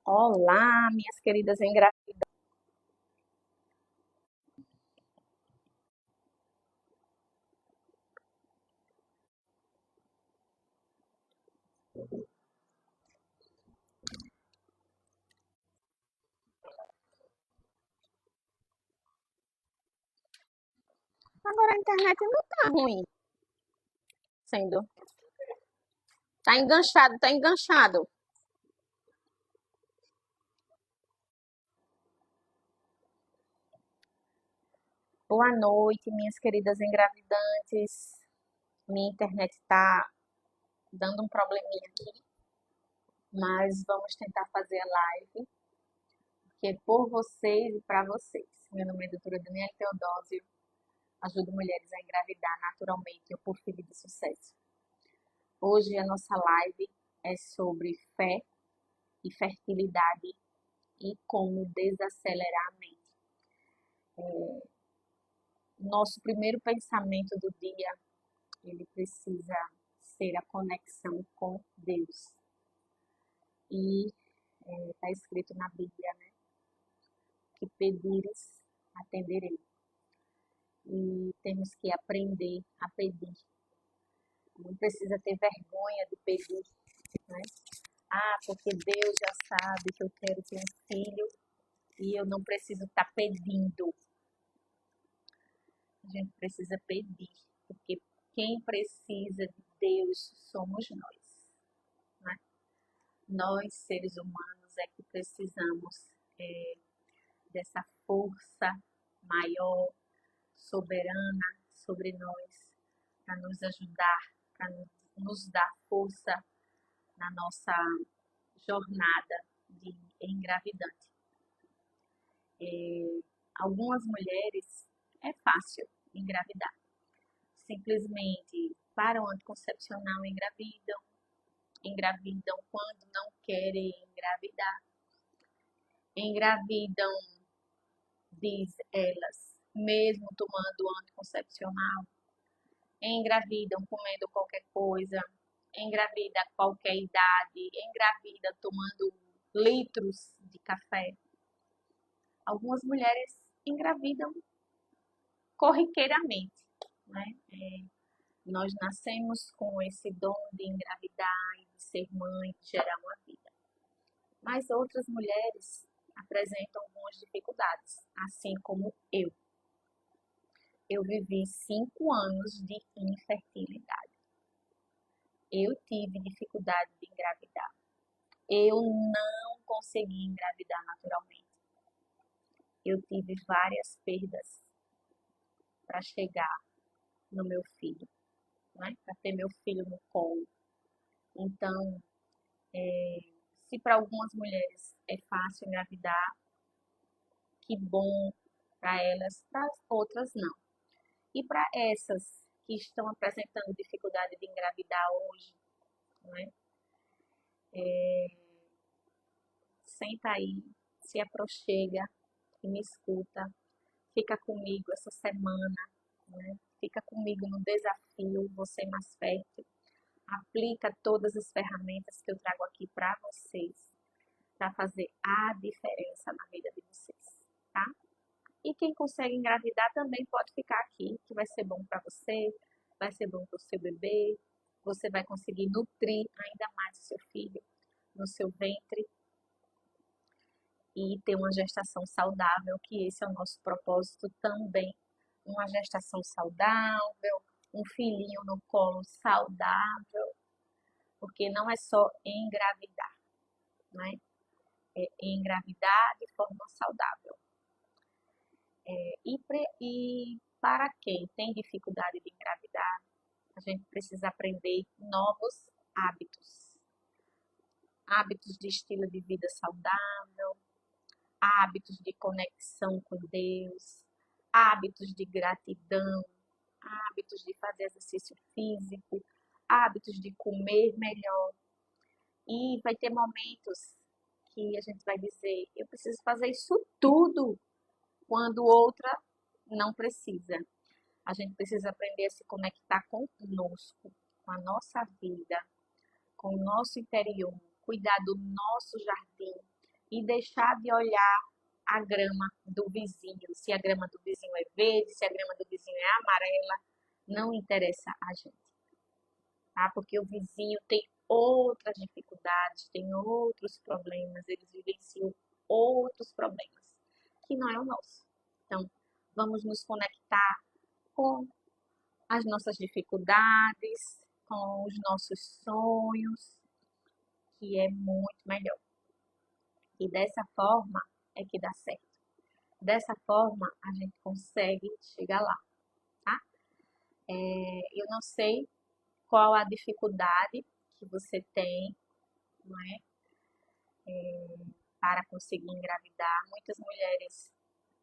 Olá, minhas queridas engravidadas. Agora a internet não tá ruim, sendo. Tá enganchado, tá enganchado. Boa noite, minhas queridas engravidantes. Minha internet tá dando um probleminha aqui, mas vamos tentar fazer a live, que é por vocês e para vocês. Meu nome é doutora Daniela Teodósio, ajudo mulheres a engravidar naturalmente ou por filho de sucesso. Hoje a nossa live é sobre fé e fertilidade e como desacelerar a mente. Nosso primeiro pensamento do dia, ele precisa ser a conexão com Deus. E está escrito na Bíblia, né? Que pedires, atenderei. E temos que aprender a pedir. Não precisa ter vergonha de pedir, né? Ah, porque Deus já sabe que eu quero ter um filho e eu não preciso estar pedindo. A gente precisa pedir, porque quem precisa de Deus somos nós, né? Nós, seres humanos, é que precisamos dessa força maior, soberana sobre nós, para nos ajudar, para nos dar força na nossa jornada de engravidante. Algumas mulheres é fácil engravidar. Simplesmente param o anticoncepcional e engravidam quando não querem engravidar, engravidam, diz elas, mesmo tomando anticoncepcional, engravidam comendo qualquer coisa, engravida a qualquer idade, engravida tomando litros de café. Algumas mulheres engravidam corriqueiramente, né? Nós nascemos com esse dom de engravidar e de ser mãe, de gerar uma vida. Mas outras mulheres apresentam algumas dificuldades, assim como eu. Eu vivi 5 anos de infertilidade. Eu tive dificuldade de engravidar. Eu não consegui engravidar naturalmente. Eu tive várias perdas para chegar no meu filho, né? Para ter meu filho no colo. Então, se para algumas mulheres é fácil engravidar, que bom para elas, para outras não. E para essas que estão apresentando dificuldade de engravidar hoje, né? Senta aí, se aproxega e me escuta, fica comigo essa semana, né? Fica comigo no desafio Você Mais Fértil. Aplica todas as ferramentas que eu trago aqui para vocês, para fazer a diferença na vida de vocês, tá? E quem consegue engravidar também pode ficar aqui, que vai ser bom para você, vai ser bom para o seu bebê, você vai conseguir nutrir ainda mais o seu filho no seu ventre e ter uma gestação saudável, que esse é o nosso propósito também. Uma gestação saudável, um filhinho no colo saudável, porque não é só engravidar, né? É engravidar de forma saudável. E para quem tem dificuldade de engravidar, a gente precisa aprender novos hábitos. Hábitos de estilo de vida saudável, hábitos de conexão com Deus, hábitos de gratidão, hábitos de fazer exercício físico, hábitos de comer melhor. E vai ter momentos que a gente vai dizer, eu preciso fazer isso tudo, quando outra não precisa. A gente precisa aprender a se conectar conosco, com a nossa vida, com o nosso interior, cuidar do nosso jardim, e deixar de olhar a grama do vizinho, se a grama do vizinho é verde, se a grama do vizinho é amarela, não interessa a gente, tá? Porque o vizinho tem outras dificuldades, tem outros problemas, eles vivenciam outros problemas, que não é o nosso. Então, vamos nos conectar com as nossas dificuldades, com os nossos sonhos, que é muito melhor. E dessa forma é que dá certo. Dessa forma a gente consegue chegar lá, tá? Eu não sei qual a dificuldade que você tem, não é? Para conseguir engravidar. Muitas mulheres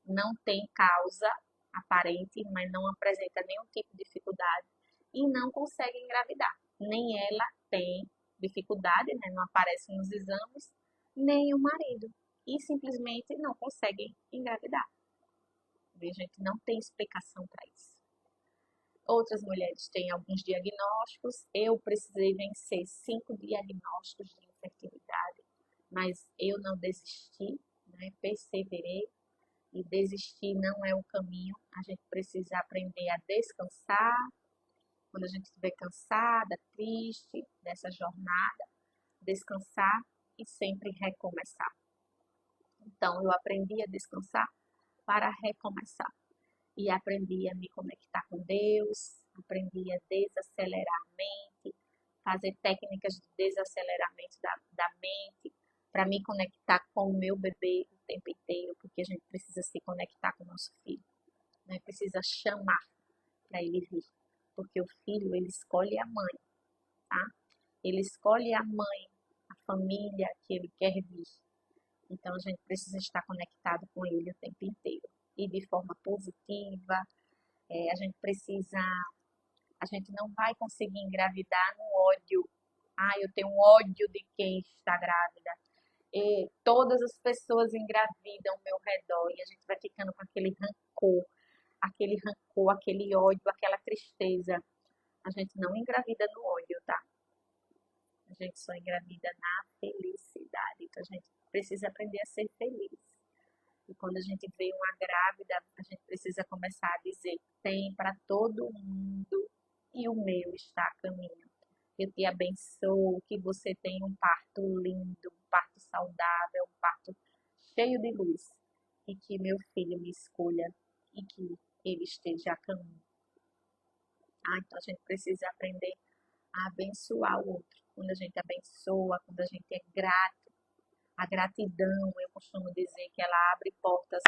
não têm causa aparente, mas não apresenta nenhum tipo de dificuldade e não conseguem engravidar. Nem ela tem dificuldade, né? Não aparece nos exames, nem o marido. E simplesmente não conseguem engravidar. A gente não tem explicação para isso. Outras mulheres têm alguns diagnósticos. Eu precisei vencer 5 diagnósticos de infertilidade, mas eu não desisti, né? Perseverei. E desistir não é o caminho. A gente precisa aprender a descansar. Quando a gente estiver cansada, triste dessa jornada, descansar e sempre recomeçar. Então, eu aprendi a descansar para recomeçar. E aprendi a me conectar com Deus, aprendi a desacelerar a mente, fazer técnicas de desaceleramento da mente, para me conectar com o meu bebê o tempo inteiro, porque a gente precisa se conectar com o nosso filho, né? Precisa chamar para ele vir, porque o filho, ele escolhe a mãe, tá? Ele escolhe a mãe, a família que ele quer vir. Então, a gente precisa estar conectado com ele o tempo inteiro. E de forma positiva, a gente não vai conseguir engravidar no ódio. Eu tenho ódio de quem está grávida. E todas as pessoas engravidam ao meu redor e a gente vai ficando com aquele rancor, aquele ódio, aquela tristeza. A gente não engravida no ódio, tá? A gente só engravida na felicidade. Então a gente precisa aprender a ser feliz. E quando a gente vê uma grávida, a gente precisa começar a dizer: tem para todo mundo e o meu está a caminho. Eu te abençoo, que você tenha um parto lindo, um parto saudável, um parto cheio de luz. E que meu filho me escolha e que ele esteja a caminho. Então a gente precisa aprender a abençoar o outro. Quando a gente abençoa, quando a gente é grato, a gratidão, eu costumo dizer que ela abre portas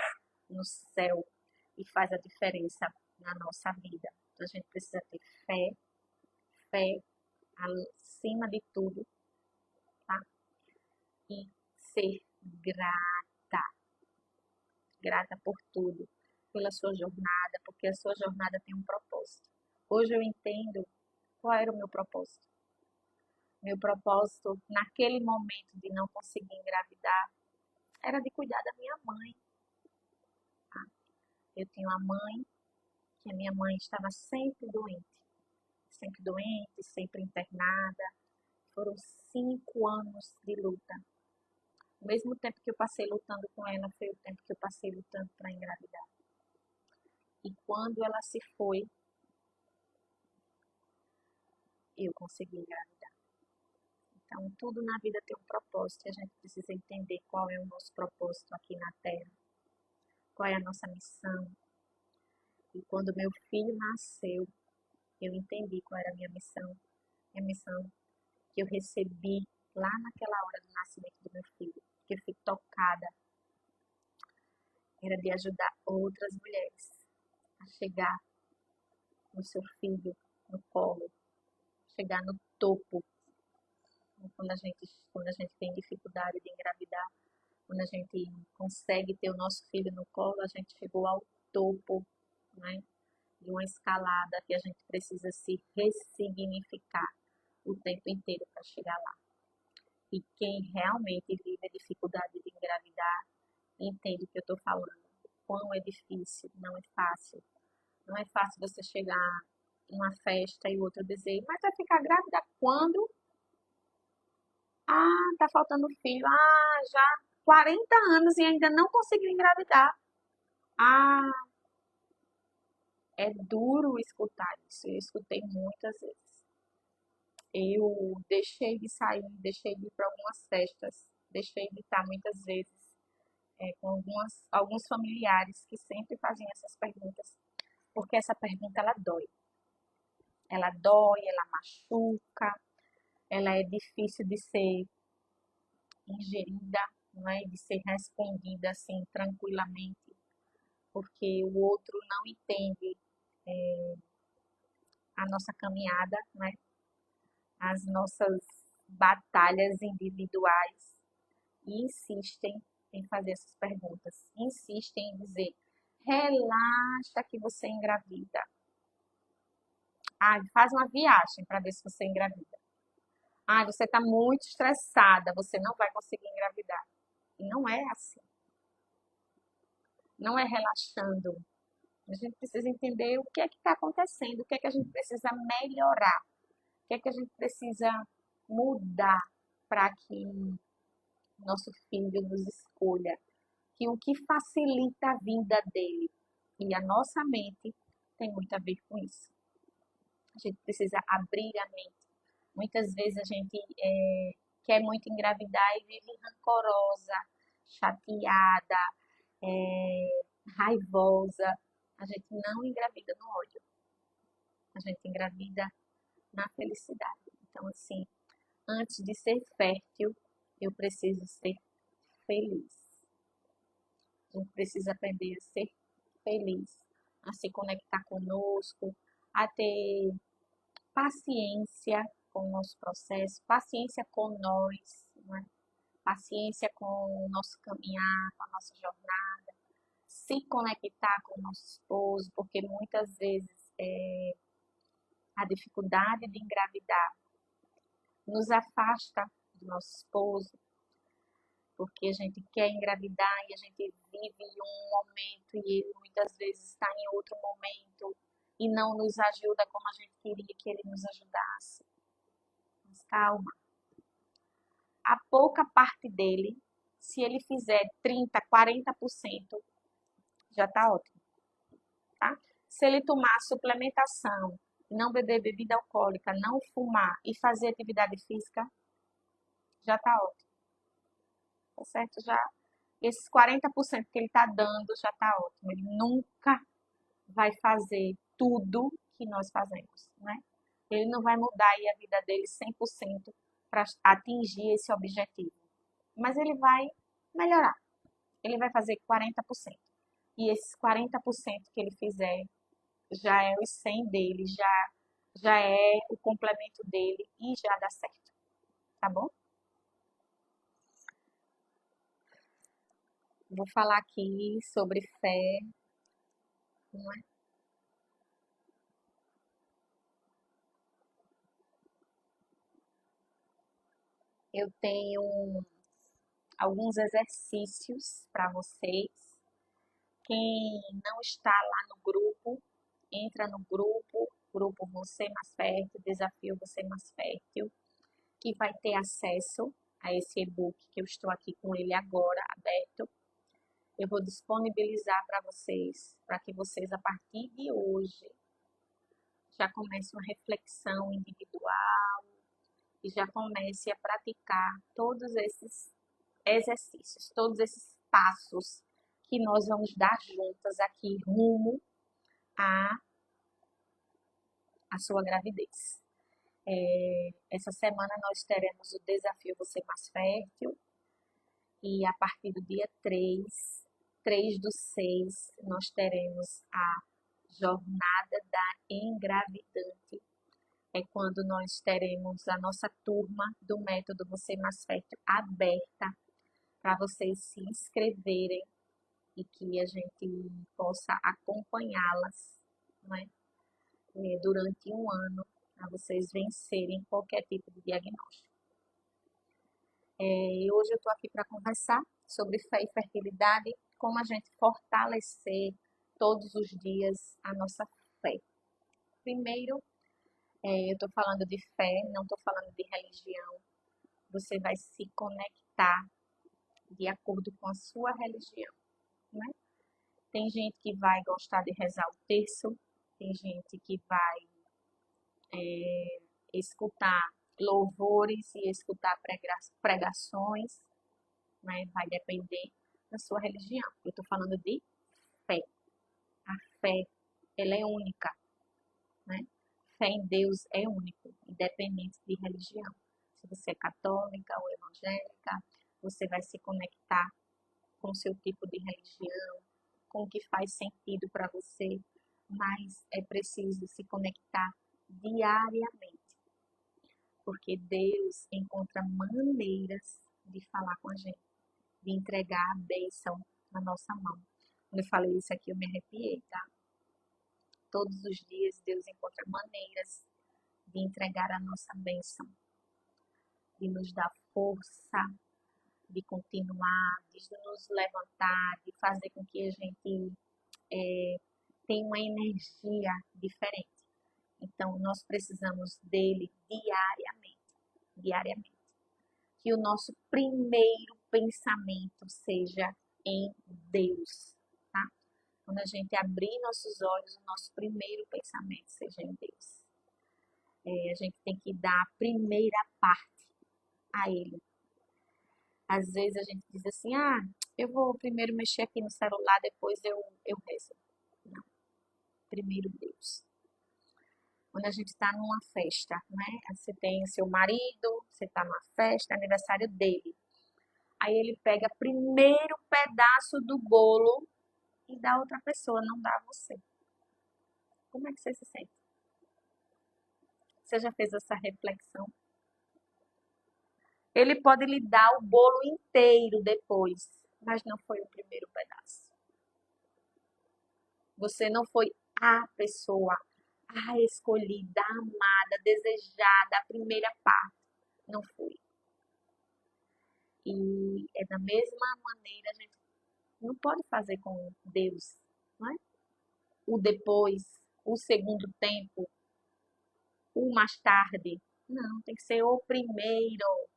no céu e faz a diferença na nossa vida. Então a gente precisa ter fé acima de tudo, tá? E ser grata por tudo, pela sua jornada, porque a sua jornada tem um propósito. Hoje eu entendo qual era o meu propósito. Meu propósito, naquele momento de não conseguir engravidar, era de cuidar da minha mãe. Tá? Eu tinha uma mãe, que a minha mãe estava sempre doente, sempre internada. Foram 5 anos de luta. O mesmo tempo que eu passei lutando com ela, foi o tempo que eu passei lutando para engravidar. E quando ela se foi, eu consegui engravidar. Então, tudo na vida tem um propósito e a gente precisa entender qual é o nosso propósito aqui na Terra, qual é a nossa missão. E quando meu filho nasceu, eu entendi qual era a minha missão. A missão que eu recebi lá naquela hora do nascimento do meu filho, que eu fui tocada, era de ajudar outras mulheres a chegar no seu filho no colo, chegar no topo. Quando a gente tem dificuldade de engravidar, quando a gente consegue ter o nosso filho no colo, a gente chegou ao topo, né, de uma escalada que a gente precisa se ressignificar o tempo inteiro para chegar lá. E quem realmente vive a dificuldade de engravidar, entende o que eu estou falando. Quão é difícil, não é fácil. Não é fácil você chegar numa festa e o outro dizer: mas vai ficar grávida quando? Tá faltando filho. Já. 40 anos e ainda não conseguiu engravidar. Ah, é duro escutar isso. Eu escutei muitas vezes. Eu deixei de sair, deixei de ir para algumas festas, deixei de estar muitas vezes com alguns familiares que sempre fazem essas perguntas, porque essa pergunta ela dói. Ela dói, ela machuca, ela é difícil de ser ingerida, não é? De ser respondida assim tranquilamente, porque o outro não entende a nossa caminhada, né? As nossas batalhas individuais e insistem em fazer essas perguntas, insistem em dizer: relaxa que você engravida. Ah, faz uma viagem para ver se você engravida. Ah, você está muito estressada, você não vai conseguir engravidar. E não é assim. Não é relaxando. A gente precisa entender o que é que está acontecendo, o que é que a gente precisa melhorar, o que é que a gente precisa mudar para que nosso filho nos escolha, que o que facilita a vida dele e a nossa mente tem muito a ver com isso. A gente precisa abrir a mente. Muitas vezes a gente quer muito engravidar e vive rancorosa, chateada, raivosa. A gente não engravida no ódio, a gente engravida na felicidade. Então, assim, antes de ser fértil, eu preciso ser feliz. A gente precisa aprender a ser feliz, a se conectar conosco, a ter paciência com o nosso processo, paciência com nós, né? Paciência com o nosso caminhar, com a nossa jornada, se conectar com o nosso esposo, porque muitas vezes a dificuldade de engravidar nos afasta do nosso esposo, porque a gente quer engravidar e a gente vive em um momento e ele muitas vezes está em outro momento e não nos ajuda como a gente queria que ele nos ajudasse. Mas calma. A pouca parte dele, se ele fizer 30, 40%, já está ótimo, tá? Se ele tomar suplementação, não beber bebida alcoólica, não fumar e fazer atividade física, já está ótimo, tá certo? Já esses 40% que ele está dando já está ótimo. Ele nunca vai fazer tudo que nós fazemos, né? Ele não vai mudar aí a vida dele 100% para atingir esse objetivo. Mas ele vai melhorar. Ele vai fazer 40%. E esses 40% que ele fizer já é os 100 dele, já é o complemento dele e já dá certo. Tá bom? Vou falar aqui sobre fé, não é? Eu tenho alguns exercícios para vocês. Quem não está lá no grupo, entra no grupo Você Mais Fértil, Desafio Você Mais Fértil, que vai ter acesso a esse e-book que eu estou aqui com ele agora aberto. Eu vou disponibilizar para que vocês, a partir de hoje, já comecem uma reflexão individual e já comecem a praticar todos esses exercícios, todos esses passos que nós vamos dar juntas aqui rumo à, à sua gravidez. Essa semana nós teremos o desafio Você Mais Fértil e a partir do dia 3/6, nós teremos a Jornada da Engravidante. É quando nós teremos a nossa turma do método Você Mais Fértil aberta para vocês se inscreverem e que a gente possa acompanhá-las, né, durante um ano, para vocês vencerem qualquer tipo de diagnóstico. E hoje eu estou aqui para conversar sobre fé e fertilidade, como a gente fortalecer todos os dias a nossa fé. Primeiro, eu estou falando de fé, não estou falando de religião. Você vai se conectar de acordo com a sua religião, né? Tem gente que vai gostar de rezar o terço, tem gente que vai escutar louvores e escutar pregações, né? Vai depender da sua religião. Eu estou falando de fé. A fé, ela é única, né? Fé em Deus é único, independente de religião. Se você é católica ou evangélica, você vai se conectar com o seu tipo de religião, com o que faz sentido para você, mas é preciso se conectar diariamente, porque Deus encontra maneiras de falar com a gente, de entregar a bênção na nossa mão. Quando eu falei isso aqui, eu me arrepiei, tá? Todos os dias Deus encontra maneiras de entregar a nossa bênção, de nos dar força, de continuar, de nos levantar, de fazer com que a gente tenha uma energia diferente. Então, nós precisamos dele diariamente. Que o nosso primeiro pensamento seja em Deus, tá? Quando a gente abrir nossos olhos, o nosso primeiro pensamento seja em Deus. A gente tem que dar a primeira parte a Ele. Às vezes a gente diz assim, eu vou primeiro mexer aqui no celular, depois eu rezo. Não, primeiro Deus. Quando a gente está numa festa, né? Você tem seu marido, você está numa festa, é aniversário dele. Aí ele pega primeiro pedaço do bolo e dá a outra pessoa, não dá a você. Como é que você se sente? Você já fez essa reflexão? Ele pode lhe dar o bolo inteiro depois, mas não foi o primeiro pedaço. Você não foi a pessoa, a escolhida, a amada, a desejada, a primeira parte. Não foi. E é da mesma maneira, a gente não pode fazer com Deus, não é? O depois, o segundo tempo, o mais tarde. Não, tem que ser o primeiro.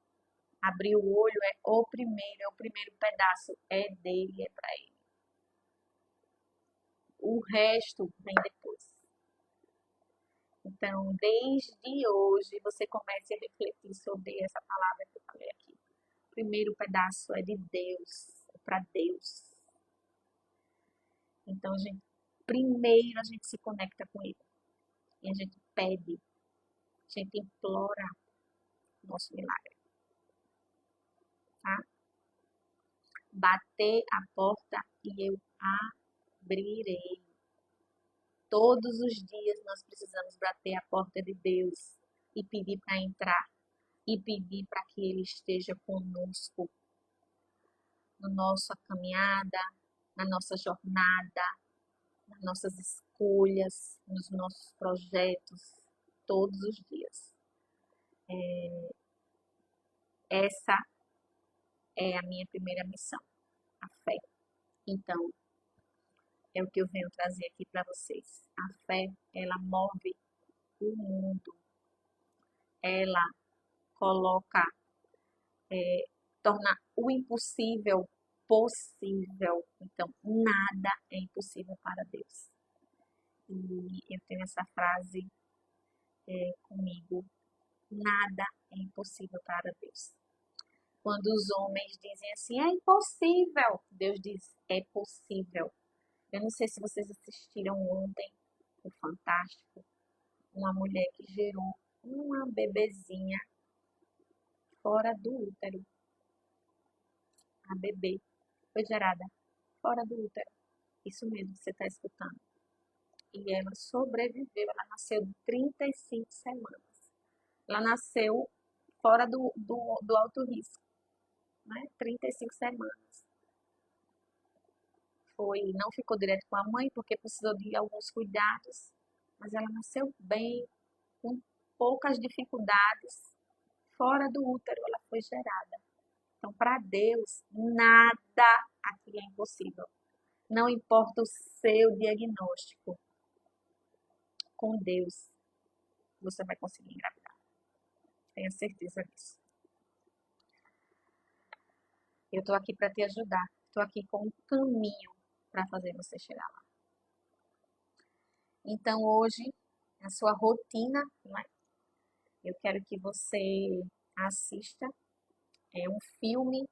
Abrir o olho é o primeiro pedaço, é dele, é para ele. O resto vem depois. Então, desde hoje, você comece a refletir sobre essa palavra que eu falei aqui. O primeiro pedaço é de Deus, é para Deus. Então, primeiro a gente se conecta com Ele. E a gente pede, a gente implora o nosso milagre. Tá? Bater a porta e eu abrirei. Todos os dias nós precisamos bater a porta de Deus e pedir para entrar. E pedir para que Ele esteja conosco na nossa caminhada, na nossa jornada, nas nossas escolhas, nos nossos projetos, todos os dias. Essa é a minha primeira missão, a fé. Então, é o que eu venho trazer aqui para vocês. A fé, ela move o mundo. Ela coloca, torna o impossível possível. Então, nada é impossível para Deus. E eu tenho essa frase comigo: nada é impossível para Deus. Quando os homens dizem assim, é impossível, Deus diz, é possível. Eu não sei se vocês assistiram ontem o Fantástico, uma mulher que gerou uma bebezinha fora do útero. A bebê foi gerada fora do útero. Isso mesmo que você está escutando. E ela sobreviveu, ela nasceu 35 semanas. Ela nasceu fora do alto risco, né? 35 semanas. Não ficou direto com a mãe, porque precisou de alguns cuidados, mas ela nasceu bem, com poucas dificuldades, fora do útero ela foi gerada. Então, para Deus, nada aqui é impossível. Não importa o seu diagnóstico, com Deus você vai conseguir engravidar. Tenha certeza disso. Eu estou aqui para te ajudar. Estou aqui com um caminho para fazer você chegar lá. Então, hoje, na sua rotina, né, eu quero que você assista um filme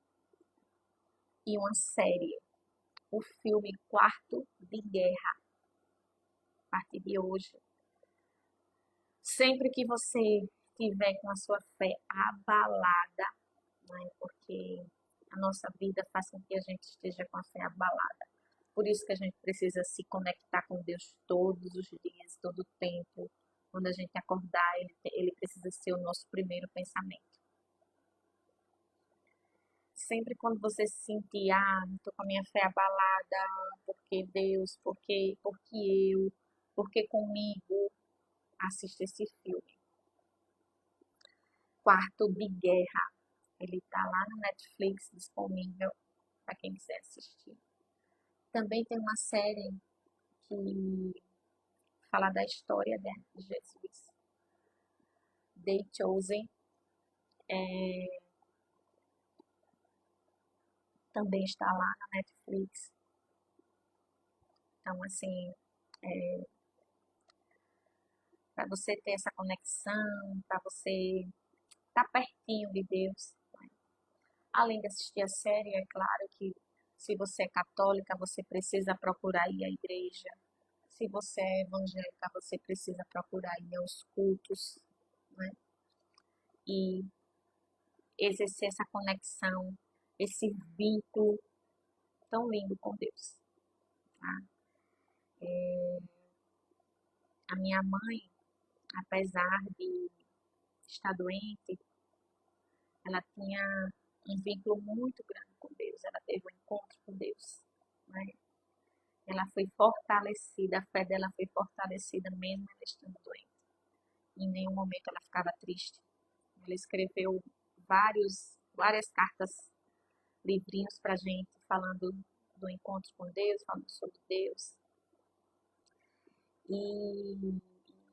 e uma série. O filme Quarto de Guerra, a partir de hoje. Sempre que você estiver com a sua fé abalada, né, porque a nossa vida faz com que a gente esteja com a fé abalada. Por isso que a gente precisa se conectar com Deus todos os dias, todo o tempo. Quando a gente acordar, ele precisa ser o nosso primeiro pensamento. Sempre quando você se sentir, estou com a minha fé abalada, porque Deus, porque eu, porque comigo, assista esse filme. Quarto de Guerra. Ele está lá no Netflix disponível para quem quiser assistir. Também tem uma série que fala da história de Jesus. The Chosen. Também está lá na Netflix. Então, assim, para você ter essa conexão, para você estar pertinho de Deus. Né? Além de assistir a série, é claro que se você é católica, você precisa procurar ir à igreja. Se você é evangélica, você precisa procurar ir aos cultos, né? E exercer essa conexão, esse vínculo tão lindo com Deus. Tá? A minha mãe, apesar de estar doente, ela tinha um vínculo muito grande com Deus, ela teve um encontro com Deus. Né? Ela foi fortalecida, a fé dela foi fortalecida mesmo ela estando doente. Em nenhum momento ela ficava triste. Ela escreveu várias cartas, livrinhos para a gente, falando do encontro com Deus, falando sobre Deus. E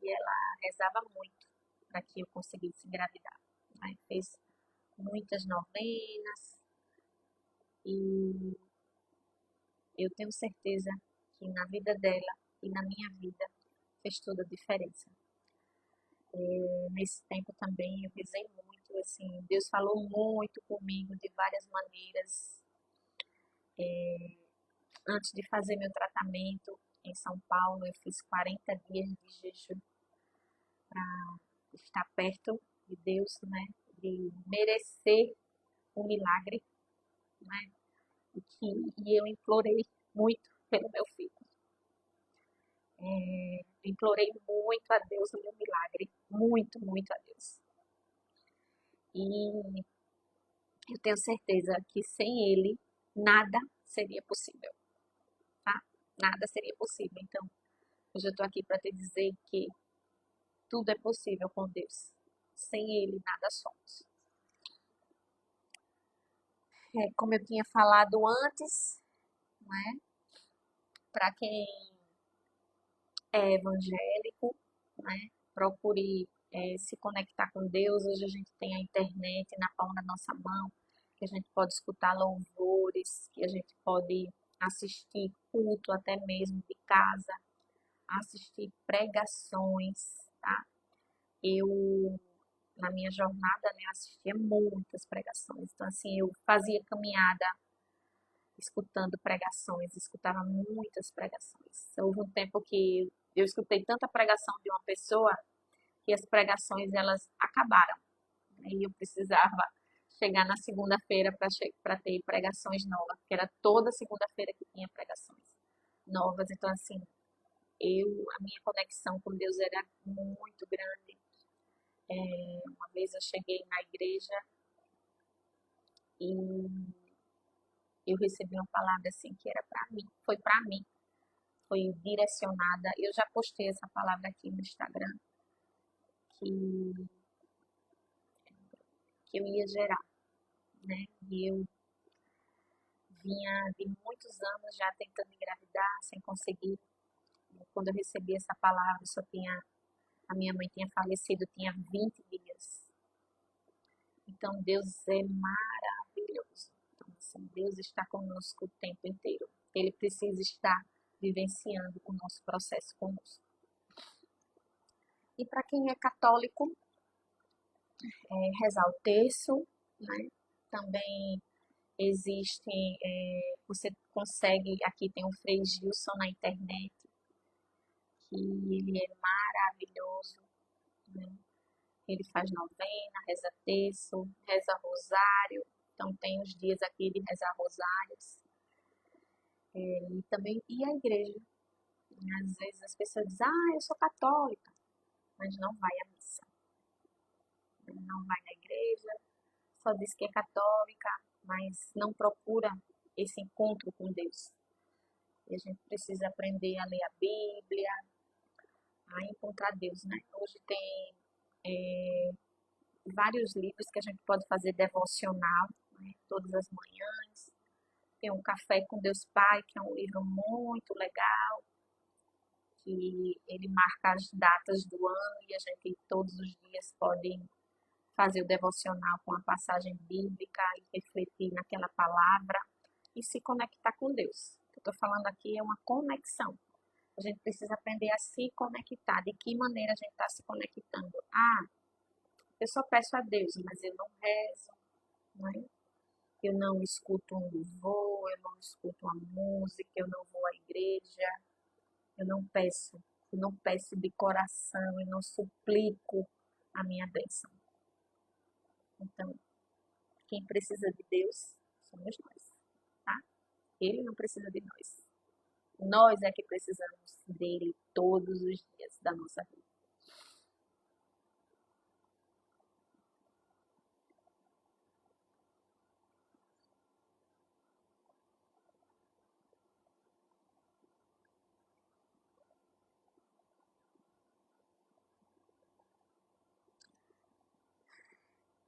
ela rezava muito para que eu conseguisse engravidar. Né? Fez muitas novenas e eu tenho certeza que na vida dela e na minha vida fez toda a diferença. Nesse tempo também eu rezei muito, assim, Deus falou muito comigo de várias maneiras. Antes de fazer meu tratamento em São Paulo, eu fiz 40 dias de jejum para estar perto de Deus, né? De merecer o milagre, né? E eu implorei muito pelo meu filho. Implorei muito a Deus o meu milagre, muito, muito a Deus. E eu tenho certeza que sem Ele, nada seria possível, tá? Nada seria possível. Então, hoje eu estou aqui para te dizer que tudo é possível com Deus. Sem Ele, nada somos. Como eu tinha falado antes, né? Para quem é evangélico, né? Procure se conectar com Deus. Hoje a gente tem a internet na palma da nossa mão, que a gente pode escutar louvores, que a gente pode assistir culto até mesmo de casa, assistir pregações, tá? Eu, na minha jornada, né, assistia muitas pregações. Então, assim, eu fazia caminhada escutando pregações, escutava muitas pregações. Houve um tempo que eu escutei tanta pregação de uma pessoa que as pregações elas acabaram. Né? E eu precisava chegar na segunda-feira para ter pregações novas, porque era toda segunda-feira que tinha pregações novas. Então, assim, a minha conexão com Deus era muito grande. Uma vez eu cheguei na igreja e eu recebi uma palavra assim que era para mim, foi direcionada. Eu já postei essa palavra aqui no Instagram, que, que eu ia gerar, né? E eu vinha de muitos anos já tentando engravidar, sem conseguir. Quando eu recebi essa palavra, a minha mãe tinha falecido, tinha 20 dias. Então, Deus é maravilhoso. Então, assim, Deus está conosco o tempo inteiro. Ele precisa estar vivenciando o nosso processo conosco. E para quem é católico, rezar o terço, né? Também existem, você consegue, aqui tem um Frei Gilson na internet, que ele é maravilhoso, né? Ele faz novena, reza terço, reza rosário, então tem os dias aqui de rezar rosários, e também, e a igreja, às vezes as pessoas dizem, eu sou católica, mas não vai à missa, não vai na igreja, só diz que é católica, mas não procura esse encontro com Deus. E a gente precisa aprender a ler a Bíblia, a encontrar Deus, né? Hoje tem vários livros que a gente pode fazer devocional, né? Todas as manhãs. Tem um Café com Deus Pai, que é um livro muito legal, que ele marca as datas do ano e a gente todos os dias pode fazer o devocional com a passagem bíblica e refletir naquela palavra e se conectar com Deus. O que eu estou falando aqui é uma conexão. A gente precisa aprender a se conectar. De que maneira a gente está se conectando? Eu só peço a Deus, mas eu não rezo, né? Eu não escuto um louvor, eu não escuto uma música, eu não vou à igreja, eu não peço de coração, eu não suplico a minha bênção. Então, quem precisa de Deus somos nós, tá? Ele não precisa de nós. Nós é que precisamos dele todos os dias da nossa vida.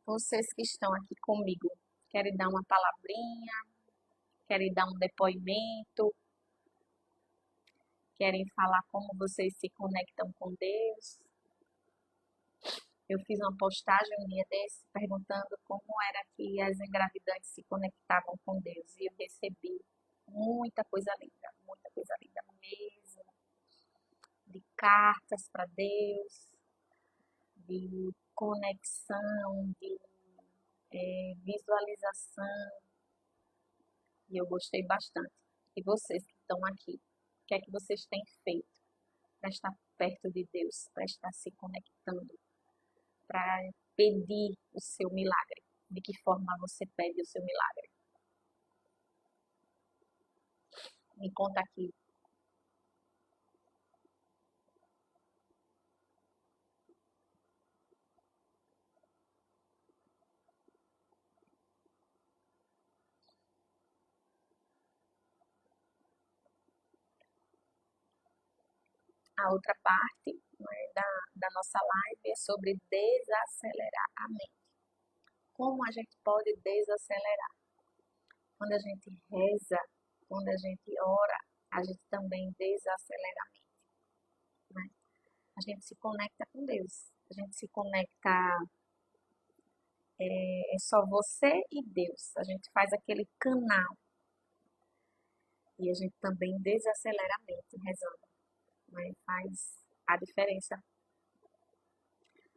Vocês que estão aqui comigo, querem dar uma palavrinha, querem dar um depoimento, querem falar como vocês se conectam com Deus? Eu fiz uma postagem um dia desse perguntando como era que as engravidantes se conectavam com Deus e eu recebi muita coisa linda mesmo, de cartas para Deus, de conexão, de visualização, e eu gostei bastante. E vocês que estão aqui, o que é que vocês têm feito para estar perto de Deus, para estar se conectando, para pedir o seu milagre? De que forma você pede o seu milagre? Me conta aqui. A outra parte, né, da nossa live é sobre desacelerar a mente. Como a gente pode desacelerar? Quando a gente reza, quando a gente ora, a gente também desacelera a mente, né? A gente se conecta com Deus. A gente se conecta, é só você e Deus. A gente faz aquele canal e a gente também desacelera a mente rezando, né? Faz a diferença.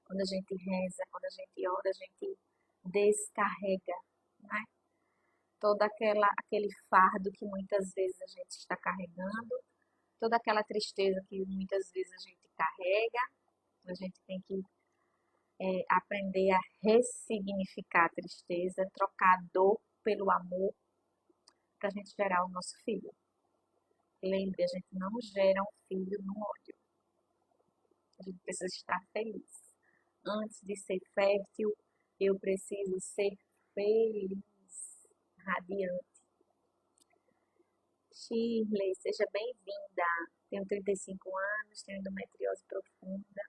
Quando a gente reza, quando a gente ora, a gente descarrega, né? Todo aquele fardo que muitas vezes a gente está carregando, toda aquela tristeza que muitas vezes a gente carrega, a gente tem que aprender a ressignificar a tristeza, trocar a dor pelo amor, para a gente gerar o nosso filho. Lembre, a gente não gera um filho no ódio. A gente precisa estar feliz. Antes de ser fértil, eu preciso ser feliz, radiante. Shirley, seja bem-vinda. Tenho 35 anos, tenho endometriose profunda,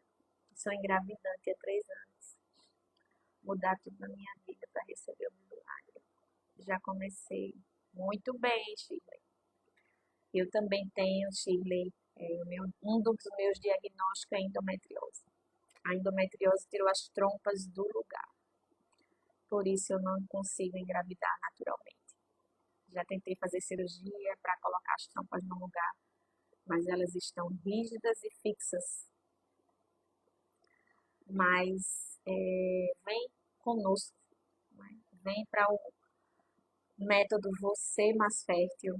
sou engravidante há 3 anos. Mudar tudo na minha vida para receber o milagre. Já comecei muito bem, Shirley. Eu também tenho, Shirley, um dos meus diagnósticos é endometriose. A endometriose tirou as trompas do lugar. Por isso eu não consigo engravidar naturalmente. Já tentei fazer cirurgia para colocar as tampas no lugar, mas elas estão rígidas e fixas. Mas vem conosco, né? Vem para o método Você Mais Fértil,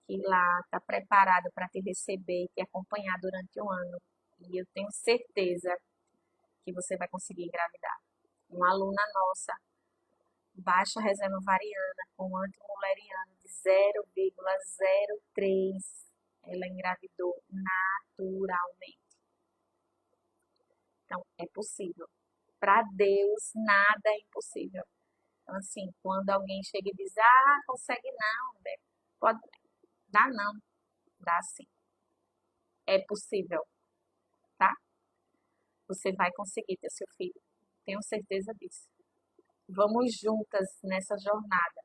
que lá está preparado para te receber e te acompanhar durante um ano. E eu tenho certeza que você vai conseguir engravidar. Uma aluna nossa, baixa reserva ovariana com antimuleriano de 0,03, ela engravidou naturalmente. Então, é possível. Para Deus, nada é impossível. Então, assim, quando alguém chega e diz, consegue não, Beto. Pode, dá não, dá sim. É possível, tá? Você vai conseguir ter seu filho. Tenho certeza disso. Vamos juntas nessa jornada.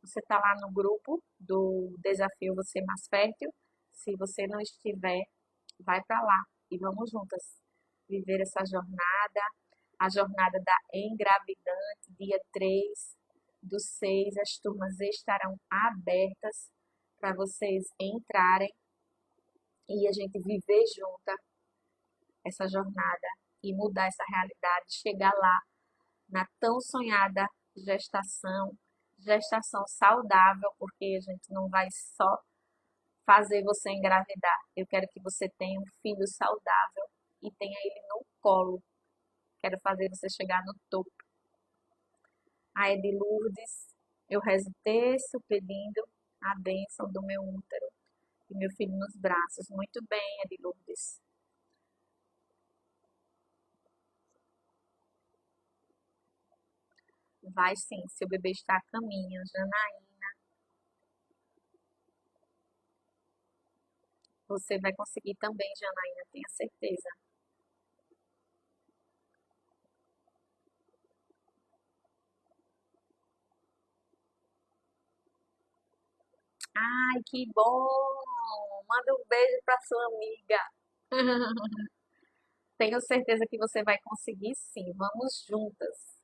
Você está lá no grupo do Desafio Você Mais Fértil. Se você não estiver, vai para lá e vamos juntas viver essa jornada. A jornada da Engravidante, dia 3/6. As turmas estarão abertas para vocês entrarem e a gente viver junta essa jornada e mudar essa realidade, chegar lá na tão sonhada gestação saudável, porque a gente não vai só fazer você engravidar. Eu quero que você tenha um filho saudável e tenha ele no colo. Quero fazer você chegar no topo. A Edi Lourdes, eu rezo terço pedindo a bênção do meu útero e meu filho nos braços. Muito bem, Edi Lourdes. Vai sim, seu bebê está a caminho, Janaína. Você vai conseguir também, Janaína, tenha certeza. Ai, que bom! Manda um beijo para sua amiga. Tenho certeza que você vai conseguir sim. Vamos juntas.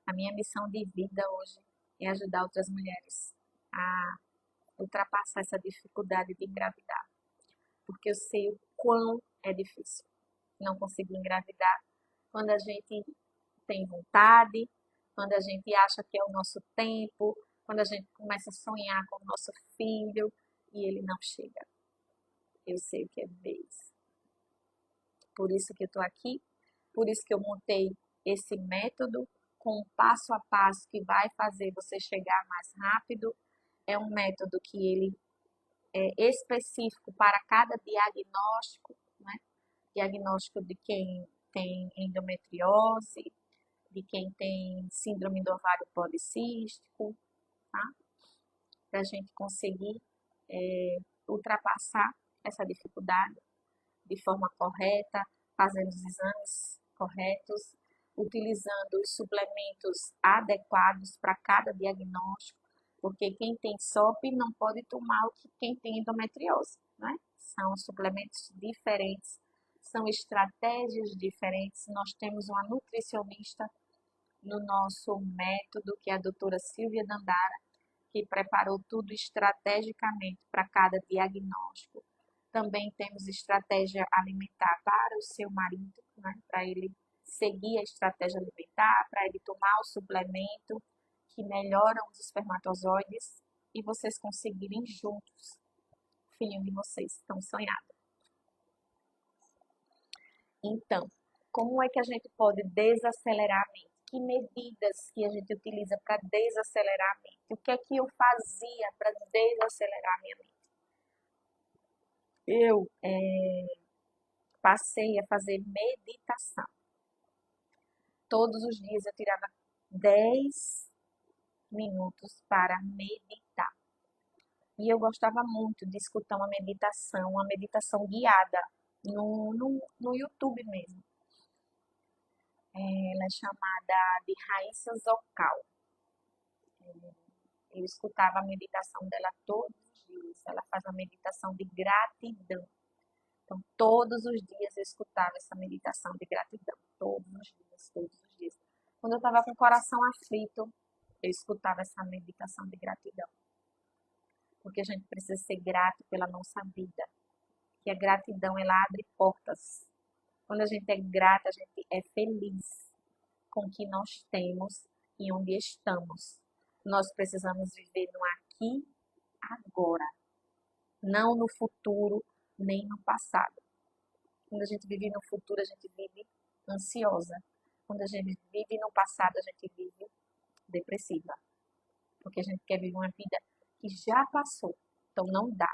A minha missão de vida hoje é ajudar outras mulheres a ultrapassar essa dificuldade de engravidar. Porque eu sei o quão é difícil não conseguir engravidar quando a gente tem vontade, quando a gente acha que é o nosso tempo, quando a gente começa a sonhar com o nosso filho e ele não chega. Eu sei o que é viver isso. Por isso que eu estou aqui, por isso que eu montei esse método com um passo a passo que vai fazer você chegar mais rápido. É um método que ele é específico para cada diagnóstico, né? Diagnóstico de quem tem endometriose, de quem tem síndrome do ovário policístico, tá? Para a gente conseguir ultrapassar essa dificuldade de forma correta, fazendo os exames corretos, utilizando os suplementos adequados para cada diagnóstico, porque quem tem SOP não pode tomar o que quem tem endometriose, né? São suplementos diferentes, são estratégias diferentes. Nós temos uma nutricionista no nosso método, que é a doutora Silvia Dandara, que preparou tudo estrategicamente para cada diagnóstico. Também temos estratégia alimentar para o seu marido, né, para ele seguir a estratégia alimentar, para ele tomar o suplemento que melhoram os espermatozoides e vocês conseguirem juntos o filhinho de vocês tão sonhado. Então, como é que a gente pode desacelerar a mente? Que medidas que a gente utiliza para desacelerar a mente? O que é que eu fazia para desacelerar a minha mente? Eu passei a fazer meditação. Todos os dias eu tirava 10 minutos para meditar. E eu gostava muito de escutar uma meditação guiada no YouTube mesmo. Ela é chamada de Raíssa Zocal. Eu escutava a meditação dela todos os dias. Ela faz uma meditação de gratidão. Então, todos os dias eu escutava essa meditação de gratidão. Todos os dias, todos os dias. Quando eu estava com o coração aflito, eu escutava essa meditação de gratidão. Porque a gente precisa ser grato pela nossa vida. Que a gratidão, ela abre portas. Quando a gente é grata, a gente é feliz com o que nós temos e onde estamos. Nós precisamos viver no aqui, agora. Não no futuro, nem no passado. Quando a gente vive no futuro, a gente vive ansiosa. Quando a gente vive no passado, a gente vive depressiva. Porque a gente quer viver uma vida que já passou. Então não dá.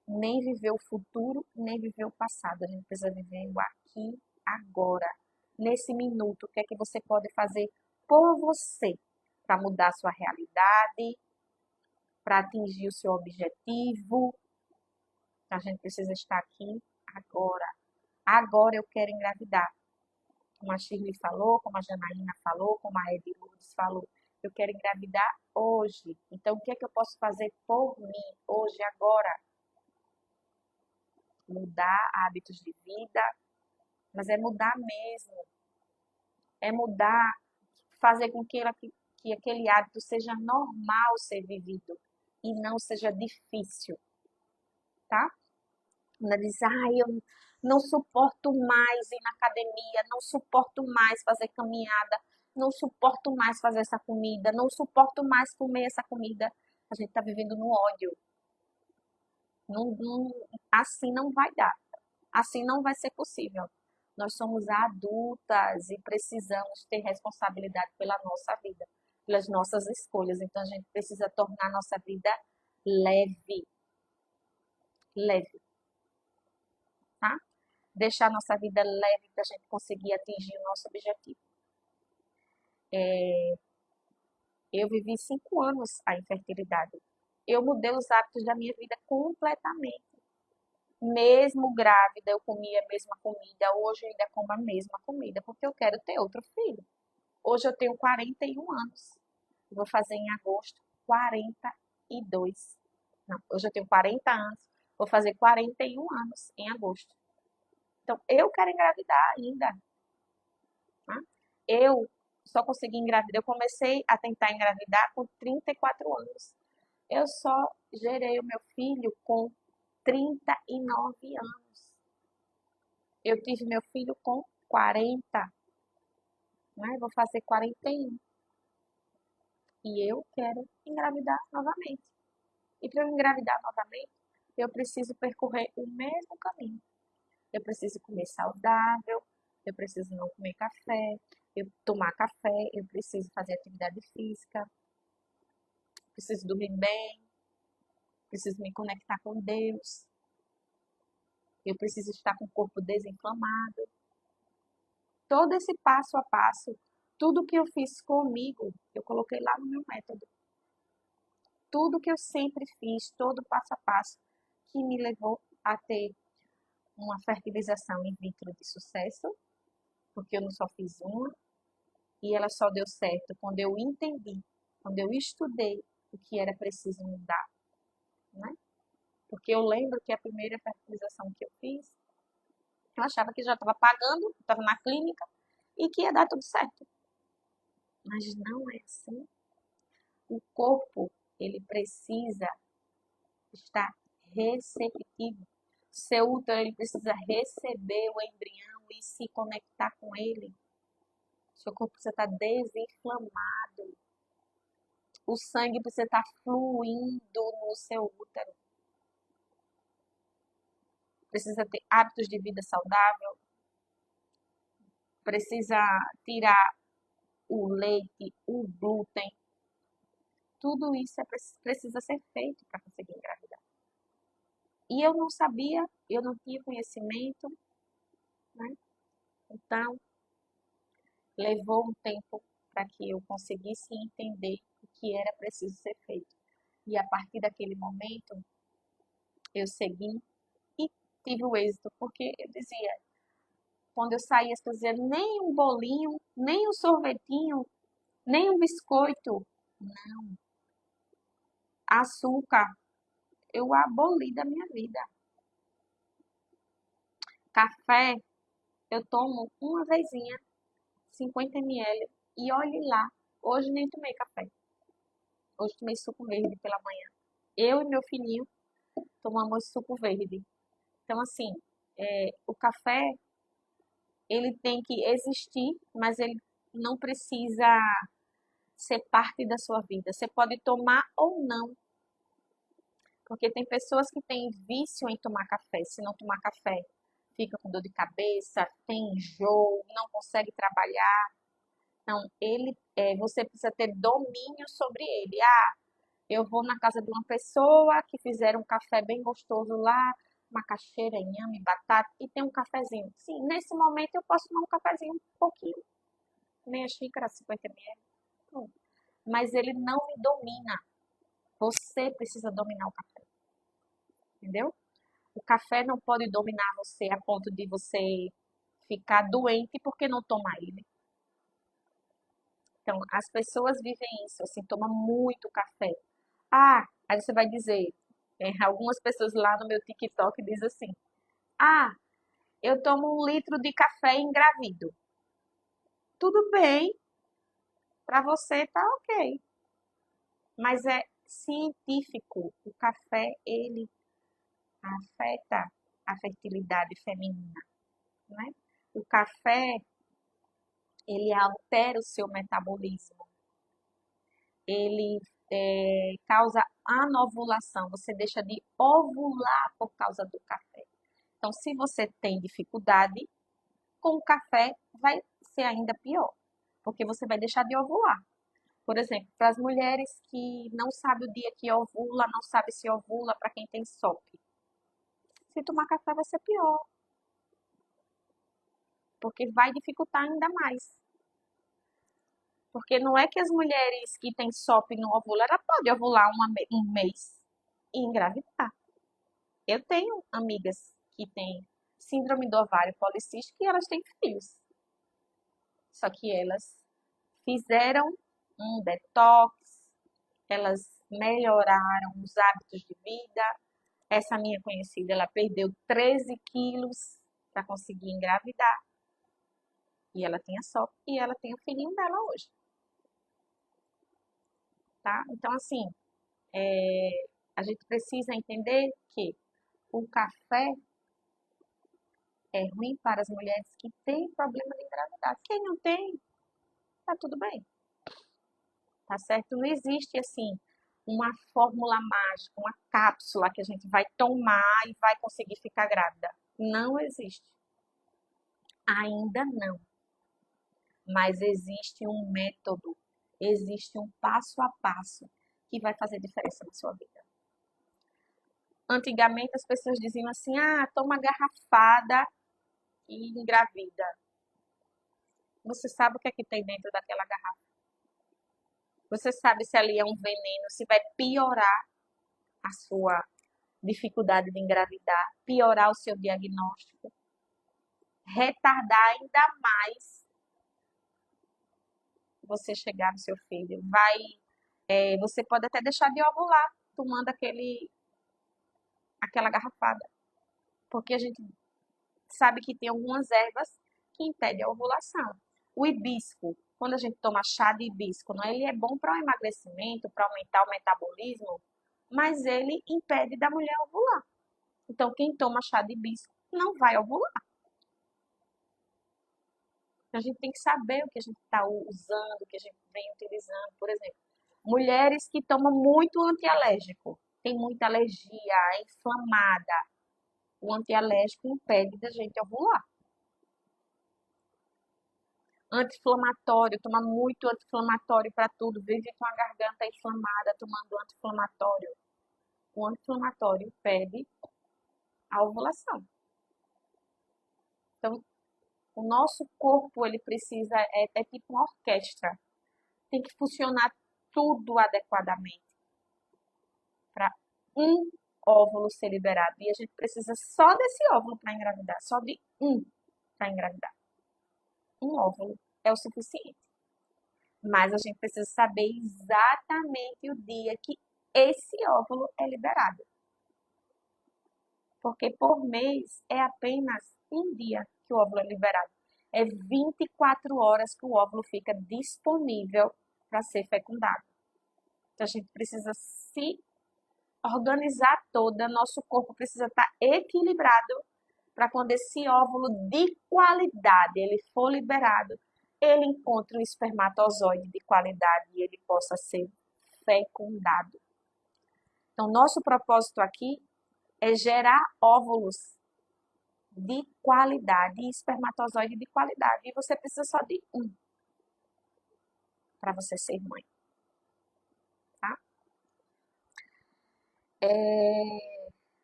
Nem viver o futuro, nem viver o passado. A gente precisa viver o aqui, agora. Nesse minuto, o que é que você pode fazer por você para mudar a sua realidade, para atingir o seu objetivo. A gente precisa estar aqui agora. Agora eu quero engravidar. Como a Shirley falou, como a Janaína falou, como a Edi Lourdes falou. Eu quero engravidar hoje. Então, o que é que eu posso fazer por mim hoje, agora? Mudar hábitos de vida, mas é mudar mesmo. É mudar, fazer com que aquele hábito seja normal ser vivido e não seja difícil, tá? Ela diz, eu não suporto mais ir na academia, não suporto mais fazer caminhada, não suporto mais fazer essa comida, não suporto mais comer essa comida. A gente está vivendo no ódio. Assim não vai dar. Assim não vai ser possível. Nós somos adultas e precisamos ter responsabilidade pela nossa vida, pelas nossas escolhas. Então a gente precisa tornar a nossa vida leve. Leve. Tá? Deixar a nossa vida leve para a gente conseguir atingir o nosso objetivo. Eu vivi 5 anos a infertilidade. Eu mudei os hábitos da minha vida completamente. Mesmo grávida, eu comia a mesma comida. Hoje eu ainda como a mesma comida, porque eu quero ter outro filho. Hoje eu tenho 41 anos. Eu vou fazer em agosto 42. Não, hoje eu tenho 40 anos. Vou fazer 41 anos em agosto. Então, eu quero engravidar ainda. Tá? Eu só consegui engravidar. Eu comecei a tentar engravidar com 34 anos. Eu só gerei o meu filho com 39 anos. Eu tive meu filho com 40, né? Vou fazer 41. E eu quero engravidar novamente. E para eu engravidar novamente, eu preciso percorrer o mesmo caminho. Eu preciso comer saudável, eu preciso não comer café, eu tomar café, eu preciso fazer atividade física, preciso dormir bem, preciso me conectar com Deus, eu preciso estar com o corpo desinflamado. Todo esse passo a passo, tudo que eu fiz comigo, eu coloquei lá no meu método. Tudo que eu sempre fiz, todo passo a passo, que me levou a ter uma fertilização in vitro de sucesso, porque eu não só fiz uma, e ela só deu certo quando eu entendi, quando eu estudei o que era preciso mudar, né? Porque eu lembro que a primeira fertilização que eu fiz, eu achava que já estava pagando, estava na clínica e que ia dar tudo certo. Mas não é assim. O corpo, ele precisa estar receptivo. Seu útero, ele precisa receber o embrião e se conectar com ele. Seu corpo precisa estar desinflamado. O sangue precisa estar fluindo no seu útero. Precisa ter hábitos de vida saudável. Precisa tirar o leite, o glúten. Tudo isso precisa ser feito para conseguir engravidar. E eu não sabia, eu não tinha conhecimento, né? Então, levou um tempo para que eu conseguisse entender o que era preciso ser feito. E a partir daquele momento, eu segui e tive o êxito, porque eu dizia, quando eu saía, as pessoas diziam, nem um bolinho, nem um sorvetinho, nem um biscoito. Não. Açúcar, eu aboli da minha vida. Café, eu tomo uma vezinha, 50 ml, e olhe lá Hoje nem tomei café. Hoje tomei suco verde pela manhã. Eu e meu filhinho tomamos suco verde. Então, assim, o café, ele tem que existir, mas ele não precisa ser parte da sua vida. Você pode tomar ou não, porque tem pessoas que têm vício em tomar café. Se não tomar café, fica com dor de cabeça, tem enjoo, não consegue trabalhar. Então, você precisa ter domínio sobre ele. Ah, eu vou na casa de uma pessoa que fizeram um café bem gostoso lá, macaxeira, inhame, batata, e tem um cafezinho. Sim, nesse momento eu posso tomar um cafezinho um pouquinho, meia xícara, 50 ml. Mas ele não me domina. Você precisa dominar o café, entendeu? O café não pode dominar você a ponto de você ficar doente porque não toma ele. Então, as pessoas vivem isso, assim, tomam muito café. Ah, aí você vai dizer, algumas pessoas lá no meu TikTok dizem assim, ah, eu tomo 1 litro de café e engravido. Tudo bem, para você tá ok. Mas é científico. O café, ele afeta a fertilidade feminina, né? O café, ele altera o seu metabolismo. Ele causa anovulação. Você deixa de ovular por causa do café. Então, se você tem dificuldade, com o café vai ser ainda pior, porque você vai deixar de ovular. Por exemplo, para as mulheres que não sabem o dia que ovula, não sabe se ovula, para quem tem SOP. Se tomar café vai ser pior, porque vai dificultar ainda mais. Porque não é que as mulheres que têm SOP não ovulam, ela pode ovular um mês e engravidar. Eu tenho amigas que têm síndrome do ovário policístico e elas têm filhos. Só que elas fizeram um detox, elas melhoraram os hábitos de vida. Essa minha conhecida, ela perdeu 13 quilos para conseguir engravidar. E ela tem a SOP e ela tem o filhinho dela hoje. Tá? Então, assim, a gente precisa entender que o café é ruim para as mulheres que têm problema de engravidar. Quem não tem, tá tudo bem. Tá certo? Não existe, assim, uma fórmula mágica, uma cápsula que a gente vai tomar e vai conseguir ficar grávida. Não existe. Ainda não. Mas existe um método, existe um passo a passo que vai fazer diferença na sua vida. Antigamente as pessoas diziam assim: ah, toma garrafada e engravida. Você sabe o que é que tem dentro daquela garrafa? Você sabe se ali é um veneno, se vai piorar a sua dificuldade de engravidar, piorar o seu diagnóstico, retardar ainda mais você chegar no seu filho. Você pode até deixar de ovular tomando aquela garrafada, porque a gente sabe que tem algumas ervas que impedem a ovulação. O hibisco, quando a gente toma chá de hibisco, não, ele é bom para o emagrecimento, para aumentar o metabolismo, mas ele impede da mulher ovular. Então, quem toma chá de hibisco não vai ovular. A gente tem que saber o que a gente está usando, o que a gente vem utilizando. Por exemplo, mulheres que tomam muito antialérgico, tem muita alergia, é inflamada. O antialérgico impede da gente ovular. Anti-inflamatório, toma muito anti-inflamatório para tudo, vive com a garganta inflamada tomando anti-inflamatório. O anti-inflamatório impede a ovulação. Então, o nosso corpo, ele precisa, é tipo uma orquestra. Tem que funcionar tudo adequadamente para um óvulo ser liberado. E a gente precisa só desse óvulo para engravidar, só de um para engravidar. Um óvulo é o suficiente. Mas a gente precisa saber exatamente o dia que esse óvulo é liberado. Porque por mês é apenas um dia que o óvulo é liberado. É 24 horas que o óvulo fica disponível para ser fecundado. Então, a gente precisa se organizar toda, nosso corpo precisa estar equilibrado para quando esse óvulo de qualidade ele for liberado, ele encontre um espermatozoide de qualidade e ele possa ser fecundado. Então, nosso propósito aqui é gerar óvulos de qualidade e espermatozoide de qualidade. E você precisa só de um para você ser mãe, tá?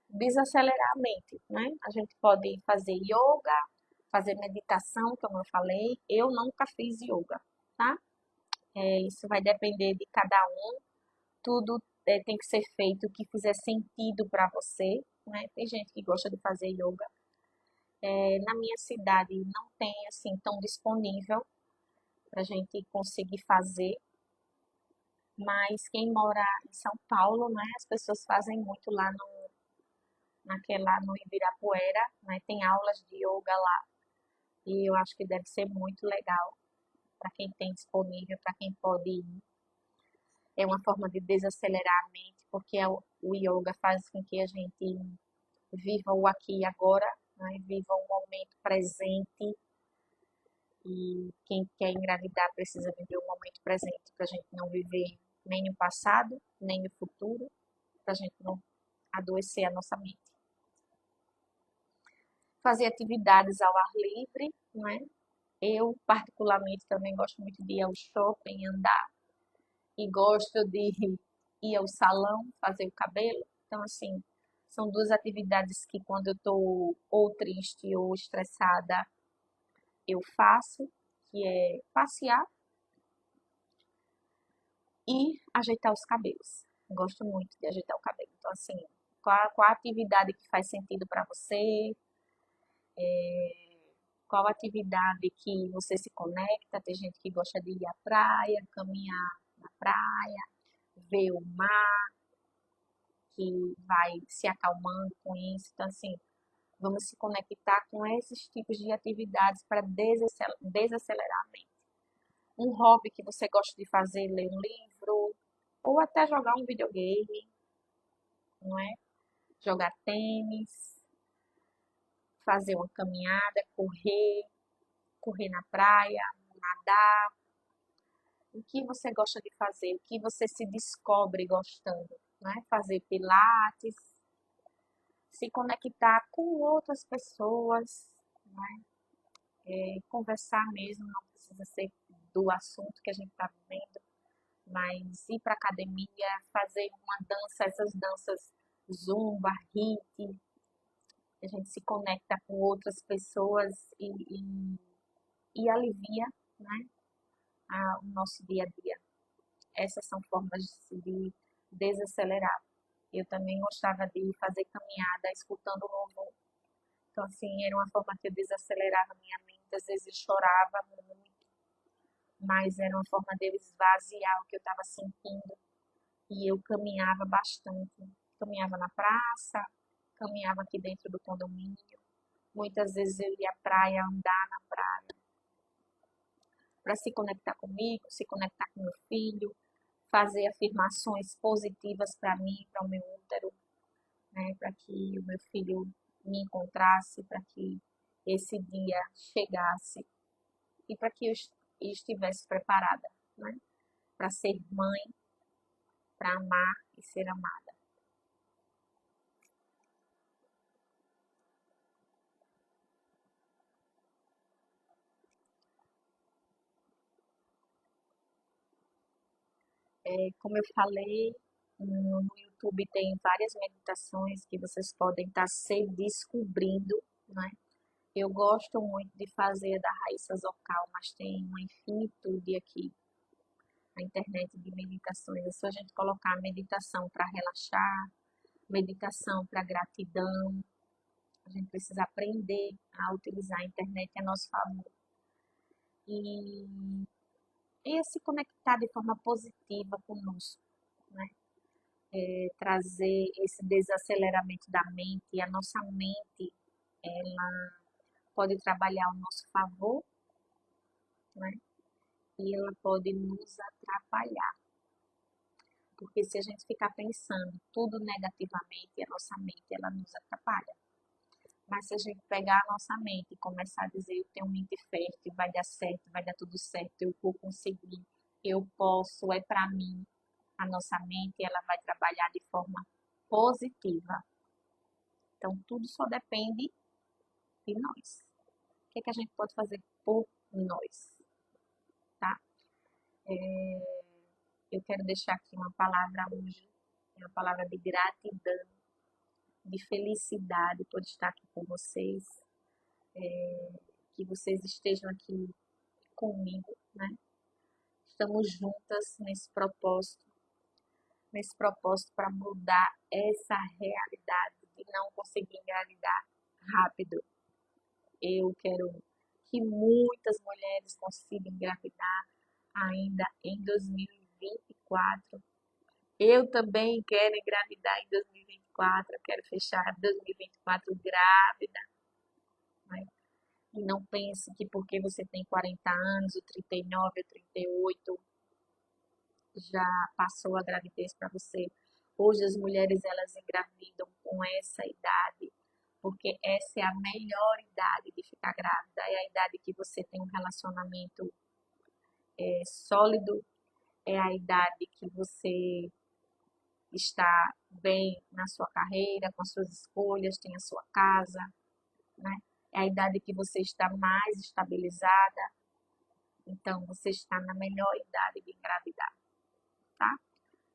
Desacelerar a mente, né? A gente pode fazer yoga, fazer meditação, como eu falei. Eu nunca fiz yoga, tá? Isso vai depender de cada um. Tudo tem que ser feito que fizer sentido para você, né? Tem gente que gosta de fazer yoga. Na minha cidade não tem assim tão disponível para a gente conseguir fazer, mas quem mora em São Paulo, né? As pessoas fazem muito lá no Ibirapuera, né? Tem aulas de yoga lá e eu acho que deve ser muito legal para quem tem disponível, para quem pode ir. É uma forma de desacelerar a mente, porque o yoga faz com que a gente viva o aqui e agora, né? Viva o momento presente. E quem quer engravidar precisa viver o momento presente, para a gente não viver nem o passado, nem o futuro, para a gente não adoecer a nossa mente. Fazer atividades ao ar livre, não é? Eu, particularmente, também gosto muito de ir ao shopping, andar, e gosto de ir ao salão, fazer o cabelo. Então, assim, são duas atividades que quando eu estou ou triste ou estressada, eu faço, que é passear e ajeitar os cabelos. Gosto muito de ajeitar o cabelo. Então, assim, qual a atividade que faz sentido para você? Qual atividade que você se conecta? Tem gente que gosta de ir à praia, caminhar na praia, ver o mar, que vai se acalmando com isso. Então, assim, vamos se conectar com esses tipos de atividades para desacelerar a mente. Um hobby que você gosta de fazer, ler um livro, ou até jogar um videogame, não é? Jogar tênis, fazer uma caminhada, correr na praia, nadar. O que você gosta de fazer? O que você se descobre gostando? Né? Fazer pilates, se conectar com outras pessoas, né? Conversar mesmo, não precisa ser do assunto que a gente está vivendo, mas ir para academia, fazer uma dança, essas danças zumba, hit, a gente se conecta com outras pessoas e alivia, né, o nosso dia a dia. Essas são formas de desacelerar. Eu também gostava de fazer caminhada escutando louvor. Então, assim, era uma forma que eu desacelerava a minha mente. Às vezes eu chorava muito, mas era uma forma de eu esvaziar o que eu estava sentindo. E eu caminhava bastante. Caminhava na praça, caminhava aqui dentro do condomínio. Muitas vezes eu ia à praia, andar na praia, para se conectar comigo, se conectar com meu filho, fazer afirmações positivas para mim, para o meu útero, né, para que o meu filho me encontrasse, para que esse dia chegasse e para que eu estivesse preparada, né, para ser mãe, para amar e ser amada. Como eu falei, no YouTube tem várias meditações que vocês podem estar se descobrindo, né? Eu gosto muito de fazer da Raíssa Zocal, mas tem uma infinitude aqui na internet de meditações. É só a gente colocar meditação para relaxar, meditação para gratidão. A gente precisa aprender a utilizar a internet a nosso favor. E, e se conectar de forma positiva conosco, né? Trazer esse desaceleramento da mente, e a nossa mente, ela pode trabalhar ao nosso favor, né? e ela pode nos atrapalhar. Porque se a gente ficar pensando tudo negativamente, a nossa mente ela nos atrapalha. Mas se a gente pegar a nossa mente e começar a dizer, eu tenho mente fértil, vai dar certo, vai dar tudo certo, eu vou conseguir, eu posso, é para mim, a nossa mente ela vai trabalhar de forma positiva. Então, tudo só depende de nós. O que é que a gente pode fazer por nós, tá? Eu quero deixar aqui uma palavra hoje, uma palavra de gratidão, de felicidade por estar aqui com vocês, que vocês estejam aqui comigo, né? Estamos juntas nesse propósito para mudar essa realidade de não conseguir engravidar rápido. Eu quero que muitas mulheres consigam engravidar ainda em 2024. Eu também quero engravidar em 2024, eu quero fechar 2024 grávida, né? E não pense que porque você tem 40 anos, ou 39, ou 38, já passou a gravidez para você. Hoje as mulheres elas engravidam com essa idade, porque essa é a melhor idade de ficar grávida, é a idade que você tem um relacionamento sólido, é a idade que você está bem na sua carreira, com as suas escolhas, tem a sua casa, né? É a idade que você está mais estabilizada, então você está na melhor idade de engravidar, tá?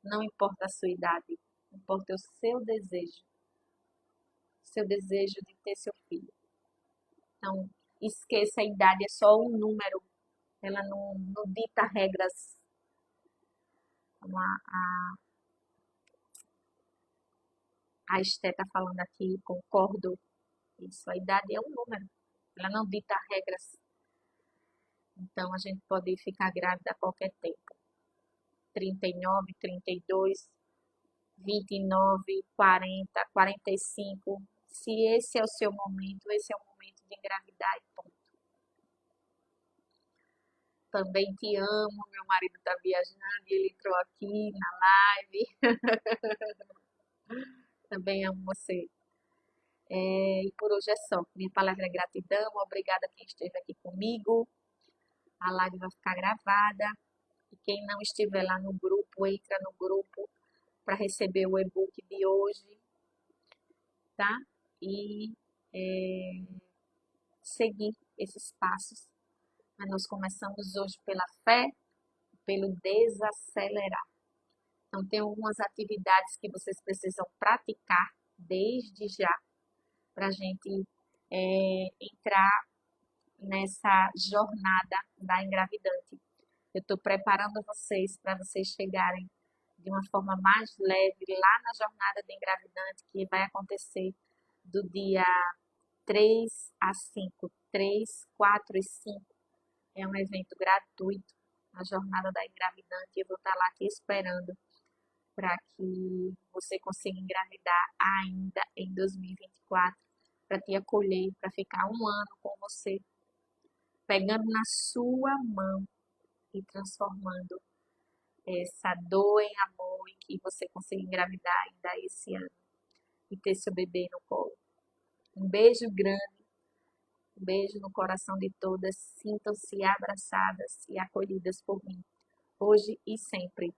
Não importa a sua idade, importa o seu desejo de ter seu filho. Então, esqueça a idade, é só um número, ela não dita regras. Como a Esté está falando aqui, concordo, isso, a idade é um número, ela não dita regras. Então, a gente pode ficar grávida a qualquer tempo. 39, 32, 29, 40, 45. Se esse é o seu momento, esse é o momento de engravidar e ponto. Também te amo, meu marido está viajando e ele entrou aqui na live. Também amo você. E por hoje é só. Minha palavra é gratidão. Obrigada a quem esteve aqui comigo. A live vai ficar gravada. E quem não estiver lá no grupo, entra no grupo para receber o e-book de hoje, tá? E seguir esses passos. Mas nós começamos hoje pela fé, pelo desacelerar. Então, tem algumas atividades que vocês precisam praticar desde já para a gente entrar nessa jornada da engravidante. Eu estou preparando vocês para vocês chegarem de uma forma mais leve lá na jornada da engravidante, que vai acontecer do dia 3 a 5, 3, 4 e 5. É um evento gratuito, a jornada da engravidante. Eu vou estar lá te esperando para que você consiga engravidar ainda em 2024, para te acolher, para ficar um ano com você, pegando na sua mão e transformando essa dor em amor e que você consiga engravidar ainda esse ano e ter seu bebê no colo. Um beijo grande, um beijo no coração de todas. Sintam-se abraçadas e acolhidas por mim, hoje e sempre.